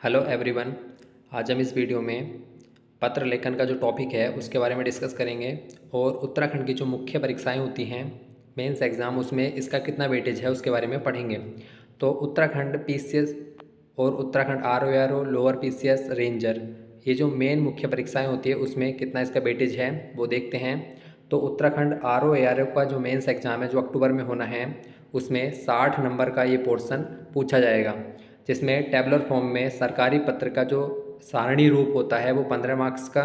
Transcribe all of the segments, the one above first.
Hello everyone. आज हम इस वीडियो में पत्र लेखन का जो टॉपिक है उसके बारे में डिस्कस करेंगे और उत्तराखंड की जो मुख्य परीक्षाएं होती हैं मेंस एग्ज़ाम उसमें इसका कितना वेटेज है उसके बारे में पढ़ेंगे। तो उत्तराखंड पीसीएस और Uttarakhand RORO lower PCS ranger ये जो मेन मुख्य परीक्षाएं होती है उसमें कितना इसका वेटेज है वो देखते हैं। तो उत्तराखंड आरओआरओ का जो मेंस एग्ज़ाम है जो अक्टूबर में होना है उसमें 60 नंबर का ये पोर्शन पूछा जाएगा, जिसमें टेबलर फॉर्म में सरकारी पत्र का जो सारणी रूप होता है वो 15 मार्क्स का,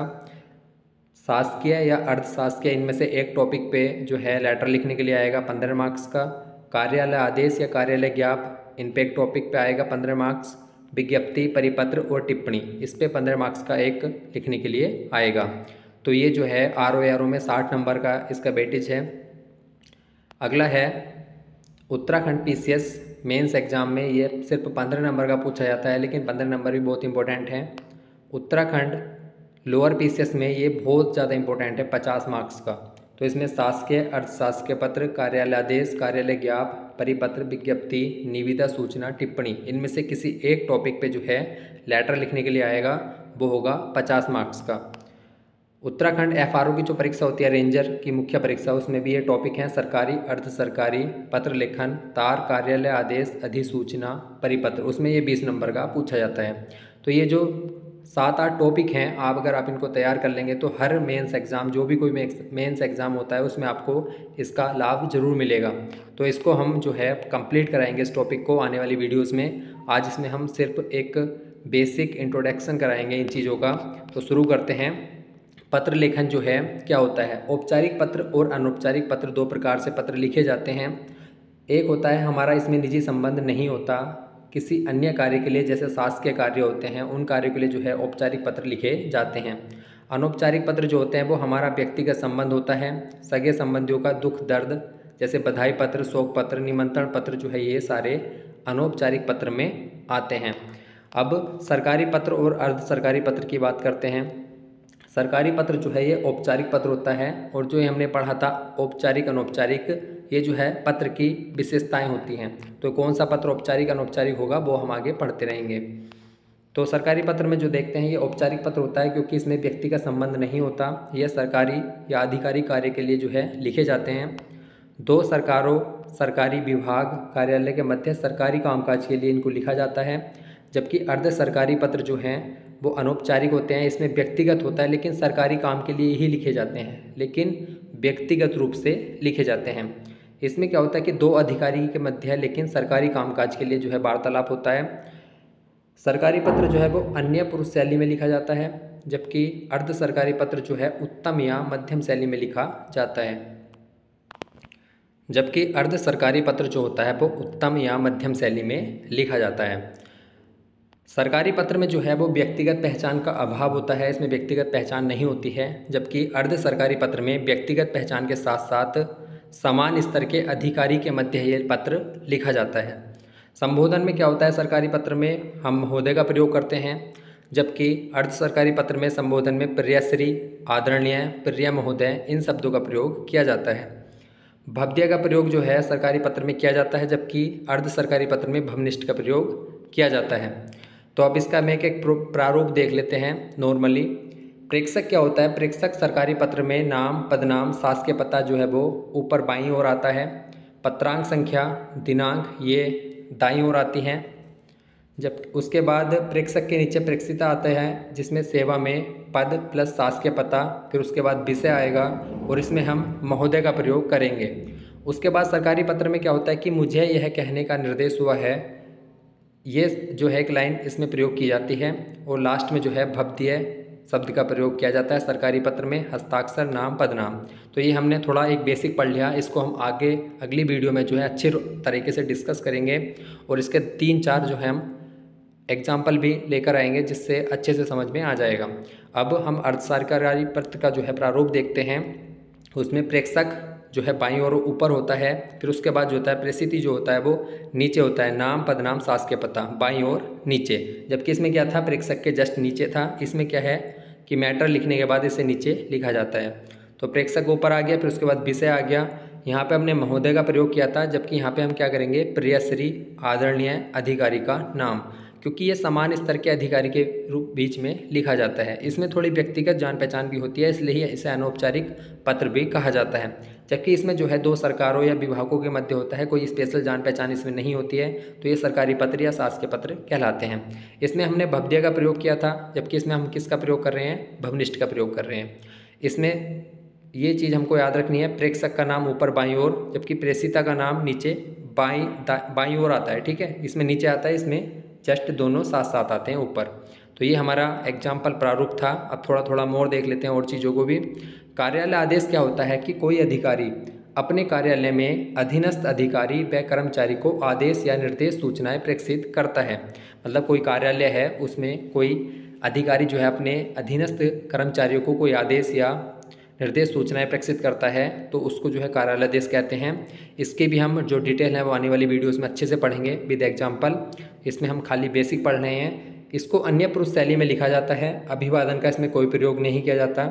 शासकीय या अर्धशासकीय इनमें से एक टॉपिक पे जो है लेटर लिखने के लिए आएगा 15 मार्क्स का, कार्यालय आदेश या कार्यालय ज्ञाप इन पे एक टॉपिक पे आएगा 15 मार्क्स, विज्ञप्ति परिपत्र और टिप्पणी इस पे 15 मार्क्स का एक लिखने के लिए आएगा। तो ये जो है आरओआरओ में 60 नंबर का इसका वेटेज है। अगला है उत्तराखंड पीसीएस मेंस एग्ज़ाम में ये सिर्फ 15 नंबर का पूछा जाता है, लेकिन 15 नंबर भी बहुत इंपॉर्टेंट है। उत्तराखंड लोअर पीसीएस में ये बहुत ज़्यादा इंपॉर्टेंट है 50 मार्क्स का। तो इसमें शासकीय अर्थशासकीय पत्र, कार्यालय आदेश, कार्यालय ज्ञाप, परिपत्र, विज्ञप्ति, निविदा, सूचना, टिप्पणी इनमें से किसी एक टॉपिक पे जो है लेटर लिखने के लिए आएगा वो होगा 50 मार्क्स का। उत्तराखंड एफआरओ की जो परीक्षा होती है रेंजर की मुख्य परीक्षा उसमें भी ये टॉपिक हैं सरकारी, अर्ध सरकारी, पत्र लेखन, तार, कार्यालय आदेश, अधिसूचना, परिपत्र, उसमें ये 20 नंबर का पूछा जाता है। तो ये जो 7-8 टॉपिक हैं अगर आप इनको तैयार कर लेंगे तो हर मेंस एग्ज़ाम जो भी कोई मेंस एग्ज़ाम होता है उसमें आपको इसका लाभ ज़रूर मिलेगा। तो इसको हम जो है कंप्लीट कराएंगे इस टॉपिक को आने वाली वीडियोज़ में। आज इसमें हम सिर्फ एक बेसिक इंट्रोडक्शन कराएंगे इन चीज़ों का। तो शुरू करते हैं। पत्र लेखन जो है क्या होता है? औपचारिक पत्र और अनौपचारिक पत्र दो प्रकार से पत्र लिखे जाते हैं। एक होता है हमारा इसमें निजी संबंध नहीं होता, किसी अन्य कार्य के लिए जैसे शासकीय कार्य होते हैं उन कार्यों के लिए जो है औपचारिक पत्र लिखे जाते हैं। अनौपचारिक पत्र जो होते हैं वो हमारा व्यक्तिगत संबंध होता है, सगे संबंधियों का दुख दर्द जैसे बधाई पत्र, शोक पत्र, निमंत्रण पत्र जो है ये सारे अनौपचारिक पत्र में आते हैं। अब सरकारी पत्र और अर्ध सरकारी पत्र की बात करते हैं। सरकारी पत्र जो है ये औपचारिक पत्र होता है और जो ये हमने पढ़ा था औपचारिक अनौपचारिक ये जो है पत्र की विशेषताएं होती हैं। तो कौन सा पत्र औपचारिक अनौपचारिक होगा वो हम आगे पढ़ते रहेंगे। तो सरकारी पत्र में जो देखते हैं ये औपचारिक पत्र होता है क्योंकि इसमें व्यक्ति का संबंध नहीं होता, यह सरकारी या आधिकारिक कार्य के लिए जो है लिखे जाते हैं। दो सरकारों सरकारी विभाग कार्यालय के मध्य सरकारी कामकाज के लिए इनको लिखा जाता है। जबकि अर्ध सरकारी पत्र जो हैं वो अनौपचारिक होते हैं, इसमें व्यक्तिगत होता है लेकिन सरकारी काम के लिए ही लिखे जाते हैं, लेकिन व्यक्तिगत रूप से लिखे जाते हैं। इसमें क्या होता है कि दो अधिकारी के मध्य है लेकिन सरकारी कामकाज के लिए जो है वार्तालाप होता है। सरकारी पत्र जो है वो अन्य पुरुष शैली में लिखा जाता है, जबकि अर्ध सरकारी पत्र जो है उत्तम या मध्यम शैली में लिखा जाता है। जबकि अर्ध सरकारी पत्र जो होता है वो उत्तम या मध्यम शैली में लिखा जाता है। सरकारी पत्र में जो है वो व्यक्तिगत पहचान का अभाव होता है, इसमें व्यक्तिगत पहचान नहीं होती है। जबकि अर्ध सरकारी पत्र में व्यक्तिगत पहचान के साथ साथ समान स्तर के अधिकारी के मध्य ये पत्र लिखा जाता है। संबोधन में क्या होता है? सरकारी पत्र में हम महोदय का प्रयोग करते हैं, जबकि अर्ध सरकारी पत्र में संबोधन में प्रियश्री, आदरणीय, प्रिय महोदय इन शब्दों का प्रयोग किया जाता है। भव्य का प्रयोग जो है सरकारी पत्र में किया जाता है, जबकि अर्ध सरकारी पत्र में भवनिष्ठ का प्रयोग किया जाता है। तो अब इसका हम एक प्रारूप देख लेते हैं। नॉर्मली प्रेक्षक क्या होता है? प्रेक्षक सरकारी पत्र में नाम, पदनाम, शासकीय पता जो है वो ऊपर बाईं ओर आता है, पत्रांक संख्या, दिनांक ये दाईं ओर आती हैं। जब उसके बाद प्रेक्षक के नीचे प्रेक्षिता आता है जिसमें सेवा में पद प्लस शासकीय पता, फिर उसके बाद विषय आएगा और इसमें हम महोदय का प्रयोग करेंगे। उसके बाद सरकारी पत्र में क्या होता है कि मुझे यह कहने का निर्देश हुआ है, ये जो है एक लाइन इसमें प्रयोग की जाती है। और लास्ट में जो है भव्य शब्द का प्रयोग किया जाता है सरकारी पत्र में, हस्ताक्षर, नाम, पदनाम। तो ये हमने थोड़ा एक बेसिक पढ़ लिया, इसको हम आगे अगली वीडियो में जो है अच्छे तरीके से डिस्कस करेंगे और इसके 3-4 जो है हम एग्जाम्पल भी लेकर आएंगे जिससे अच्छे से समझ में आ जाएगा। अब हम अर्ध सरकारी पत्र का जो है प्रारूप देखते हैं। उसमें प्रेक्षक जो है बाईं ओर ऊपर होता है, फिर उसके बाद जो होता है प्रेषिति जो होता है वो नीचे होता है, नाम, पदनाम, शासकीय पता बाईं ओर नीचे। जबकि इसमें क्या था? प्रेक्षक के जस्ट नीचे था। इसमें क्या है कि मैटर लिखने के बाद इसे नीचे लिखा जाता है। तो प्रेक्षक ऊपर आ गया, फिर उसके बाद विषय आ गया। यहाँ पे हमने महोदय का प्रयोग किया था, जबकि यहाँ पे हम क्या करेंगे? प्रियश्री, आदरणीय, अधिकारी का नाम। क्योंकि ये समान स्तर के अधिकारी के रूप बीच में लिखा जाता है। इसमें थोड़ी व्यक्तिगत जान पहचान भी होती है, इसलिए इसे अनौपचारिक पत्र भी कहा जाता है। जबकि इसमें जो है दो सरकारों या विभागों के मध्य होता है, कोई स्पेशल जान पहचान इसमें नहीं होती है, तो ये सरकारी पत्र या शासकीय पत्र कहलाते हैं। इसमें हमने भव्य का प्रयोग किया था, जबकि इसमें हम किसका प्रयोग कर रहे हैं, भवनिष्ठ का प्रयोग कर रहे हैं। इसमें ये चीज़ हमको याद रखनी है, प्रेषक का नाम ऊपर बाईं ओर, जबकि प्रेषिता का नाम नीचे बाईं ओर आता है। ठीक है, इसमें नीचे आता है, इसमें जस्ट दोनों साथ साथ आते हैं ऊपर। तो ये हमारा एग्जाम्पल प्रारूप था। अब थोड़ा थोड़ा मोर देख लेते हैं और चीज़ों को भी। कार्यालय आदेश क्या होता है कि कोई अधिकारी अपने कार्यालय में अधीनस्थ अधिकारी व कर्मचारी को आदेश या निर्देश सूचनाएं प्रेषित करता है। मतलब कोई कार्यालय है, उसमें कोई अधिकारी जो है अपने अधीनस्थ कर्मचारियों को कोई आदेश या निर्देश सूचनाएं प्रेषित करता है, तो उसको जो है कार्यालय आदेश कहते हैं। इसके भी हम जो डिटेल है वो आने वाली वीडियोस में अच्छे से पढ़ेंगे विद एग्जाम्पल। इसमें हम खाली बेसिक पढ़ रहे हैं। इसको अन्य पुरुष शैली में लिखा जाता है। अभिवादन का इसमें कोई प्रयोग नहीं किया जाता।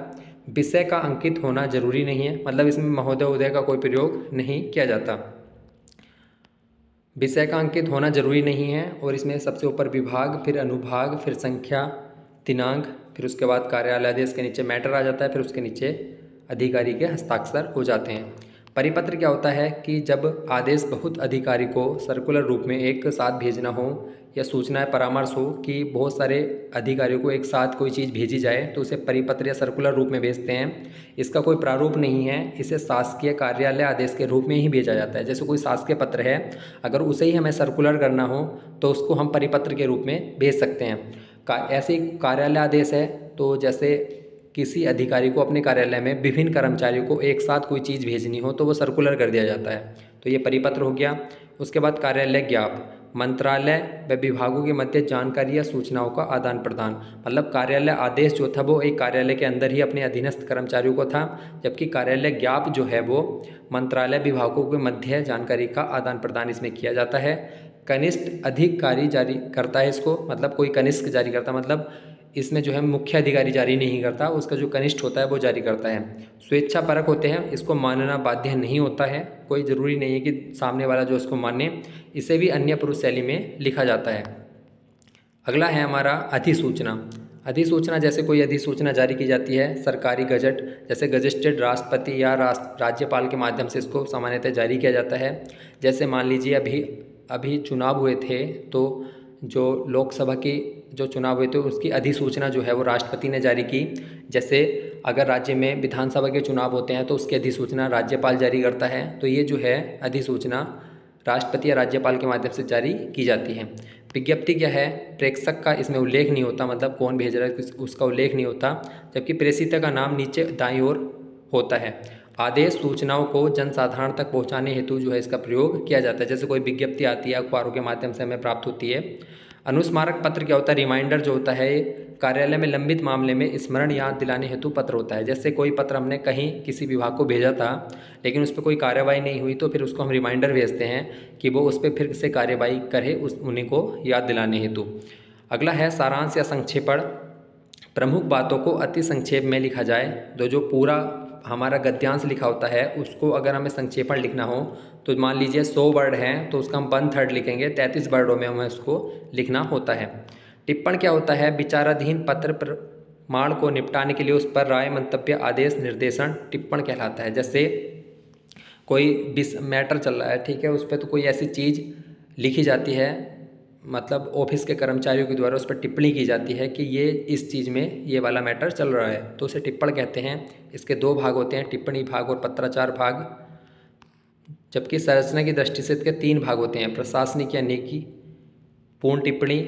विषय का अंकित होना जरूरी नहीं है, मतलब इसमें महोदय उदय का कोई प्रयोग नहीं किया जाता। विषय का अंकित होना जरूरी नहीं है। और इसमें सबसे ऊपर विभाग, फिर अनुभाग, फिर संख्या, दिनांक, फिर उसके बाद कार्यालय आदेश के नीचे मैटर आ जाता है, फिर उसके नीचे अधिकारी के हस्ताक्षर हो जाते हैं। परिपत्र क्या होता है कि जब आदेश बहुत अधिकारी को सर्कुलर रूप में एक साथ भेजना हो या सूचनाएं परामर्श हो कि बहुत सारे अधिकारियों को एक साथ कोई चीज़ भेजी जाए, तो उसे परिपत्र या सर्कुलर रूप में भेजते हैं। इसका कोई प्रारूप नहीं है, इसे शासकीय कार्यालय आदेश के रूप में ही भेजा जाता है। जैसे कोई शासकीय पत्र है, अगर उसे ही हमें सर्कुलर करना हो तो उसको हम परिपत्र के रूप में भेज सकते हैं। ऐसे ही कार्यालय आदेश है, तो जैसे किसी अधिकारी को अपने कार्यालय में विभिन्न कर्मचारियों को एक साथ कोई चीज़ भेजनी हो तो वो सर्कुलर कर दिया जाता है, तो ये परिपत्र हो गया। उसके बाद कार्यालय ज्ञाप, मंत्रालय व विभागों के मध्य जानकारी या सूचनाओं का आदान प्रदान। मतलब कार्यालय आदेश जो था वो एक कार्यालय के अंदर ही अपने अधीनस्थ कर्मचारियों को था, जबकि कार्यालय ज्ञाप जो है वो मंत्रालय विभागों के मध्य जानकारी का आदान प्रदान इसमें किया जाता है। कनिष्ठ अधिकारी जारी करता है इसको, मतलब कोई कनिष्ठ जारी करता, मतलब इसमें जो है मुख्य अधिकारी जारी नहीं करता, उसका जो कनिष्ठ होता है वो जारी करता है। स्वेच्छापरक होते हैं, इसको मानना बाध्य नहीं होता है, कोई ज़रूरी नहीं है कि सामने वाला जो उसको माने। इसे भी अन्य पुरुष शैली में लिखा जाता है। अगला है हमारा अधिसूचना। अधिसूचना, जैसे कोई अधिसूचना जारी की जाती है, सरकारी गजट, जैसे गजेस्टेड राष्ट्रपति या राज्यपाल के माध्यम से इसको सामान्यतः जारी किया जाता है। जैसे मान लीजिए अभी चुनाव हुए थे, तो जो लोकसभा की जो चुनाव हुए थे उसकी अधिसूचना जो है वो राष्ट्रपति ने जारी की। जैसे अगर राज्य में विधानसभा के चुनाव होते हैं तो उसकी अधिसूचना राज्यपाल जारी करता है, तो ये जो है अधिसूचना राष्ट्रपति या राज्यपाल के माध्यम से जारी की जाती है। विज्ञप्ति क्या है, प्रेषक का इसमें उल्लेख नहीं होता, मतलब कौन भेज रहा है उसका उल्लेख नहीं होता, जबकि प्रेषित का नाम नीचे दाईं ओर होता है। आदेश सूचनाओं को जनसाधारण तक पहुंचाने हेतु जो है इसका प्रयोग किया जाता है। जैसे कोई विज्ञप्ति आती है, अखबारों के माध्यम से हमें प्राप्त होती है। अनुस्मारक पत्र क्या होता है, रिमाइंडर जो होता है, कार्यालय में लंबित मामले में स्मरण याद दिलाने हेतु पत्र होता है। जैसे कोई पत्र हमने कहीं किसी विभाग को भेजा था लेकिन उस पर कोई कार्यवाही नहीं हुई, तो फिर उसको हम रिमाइंडर भेजते हैं कि वो उस पर फिर से कार्यवाही करे, उन्हीं को याद दिलाने हेतु। अगला है सारांश या संक्षेपण। प्रमुख बातों को अति संक्षेप में लिखा जाए। जो पूरा हमारा गद्यांश लिखा होता है उसको अगर हमें संक्षेपण लिखना हो तो मान लीजिए 100 वर्ड हैं तो उसका हम 1/3 लिखेंगे, 33 वर्डों में हमें उसको लिखना होता है। टिप्पण क्या होता है, विचाराधीन पत्र प्रमाण को निपटाने के लिए उस पर राय, मंतव्य, आदेश, निर्देशन टिप्पण कहलाता है। जैसे कोई मैटर चल रहा है, ठीक है, उस पर तो कोई ऐसी चीज़ लिखी जाती है, मतलब ऑफिस के कर्मचारियों के द्वारा उस पर टिप्पणी की जाती है कि ये इस चीज़ में ये वाला मैटर चल रहा है, तो उसे टिप्पण कहते हैं। इसके 2 भाग होते हैं, टिप्पणी भाग और पत्राचार भाग। जबकि संरचना की दृष्टि से इसके 3 भाग होते हैं, प्रशासनिक या नीति, पूर्ण टिप्पणी,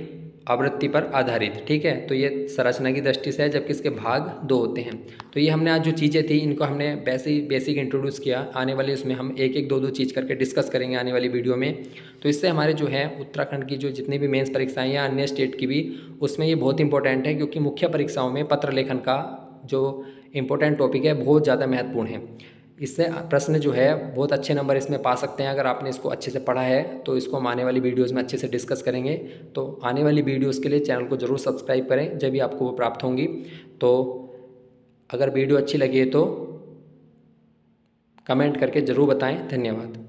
आवृत्ति पर आधारित। ठीक है, तो ये संरचना की दृष्टि से है, जबकि इसके भाग 2 होते हैं। तो ये हमने आज जो चीज़ें थी इनको हमने वैसे ही बेसिक इंट्रोड्यूस किया। आने वाले इसमें हम एक एक दो चीज़ करके डिस्कस करेंगे आने वाली वीडियो में। तो इससे हमारे जो है उत्तराखंड की जो जितनी भी मेंस परीक्षाएं या अन्य स्टेट की भी, उसमें ये बहुत इंपॉर्टेंट है, क्योंकि मुख्य परीक्षाओं में पत्र लेखन का जो इम्पोर्टेंट टॉपिक है बहुत ज़्यादा महत्वपूर्ण है। इससे प्रश्न जो है बहुत अच्छे नंबर इसमें पा सकते हैं अगर आपने इसको अच्छे से पढ़ा है। तो इसको हम आने वाली वीडियोस में अच्छे से डिस्कस करेंगे। तो आने वाली वीडियोस के लिए चैनल को ज़रूर सब्सक्राइब करें, जब भी आपको वो प्राप्त होंगी। तो अगर वीडियो अच्छी लगी है तो कमेंट करके ज़रूर बताएं। धन्यवाद।